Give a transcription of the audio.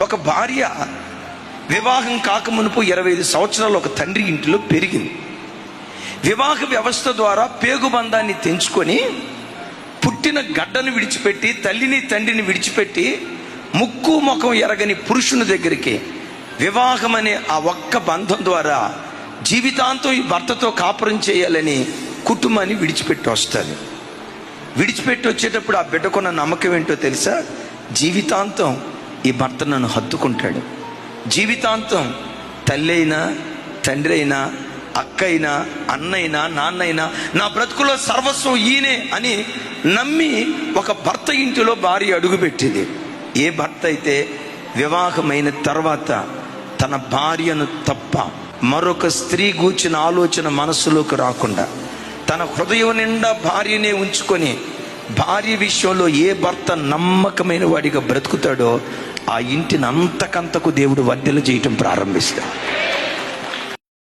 ఒక భార్య వివాహం కాకమునుపు 25 సంవత్సరాలు ఒక తండ్రి ఇంటిలో పెరిగింది. వివాహ వ్యవస్థ ద్వారా పేగుబంధాన్ని తెంచుకొని పుట్టిన గడ్డను విడిచిపెట్టి, తల్లిని తండ్రిని విడిచిపెట్టి, ముక్కు ముఖం ఎరగని పురుషుని దగ్గరికి వివాహం అనే ఆ ఒక్క బంధం ద్వారా జీవితాంతం ఈ భర్తతో కాపురం చేయాలని కుటుంబాన్ని విడిచిపెట్టి వస్తుంది. విడిచిపెట్టి వచ్చేటప్పుడు ఆ బిడ్డకున్న నమ్మకం ఏంటో తెలుసా? జీవితాంతం ఈ భర్త నన్ను హత్తుకుంటాడు, జీవితాంతం తల్లి అయినా తండ్రి అయినా అక్క అయినా అన్నైనా నాన్నైనా నా బ్రతుకులో సర్వస్వం ఈయనే అని నమ్మి ఒక భర్త ఇంటిలో భార్య అడుగుపెట్టింది. ఏ భర్త అయితే వివాహమైన తర్వాత తన భార్యను తప్ప మరొక స్త్రీ గూర్చిన ఆలోచన మనస్సులోకి రాకుండా తన హృదయం నిండా భార్యనే ఉంచుకొని భార్య విషయంలో ఏ భర్త నమ్మకమైన వాడిగా బ్రతుకుతాడో ఆ ఇంటిని అంతకంతకు దేవుడు వర్ధల చేయటం ప్రారంభిస్తాడు.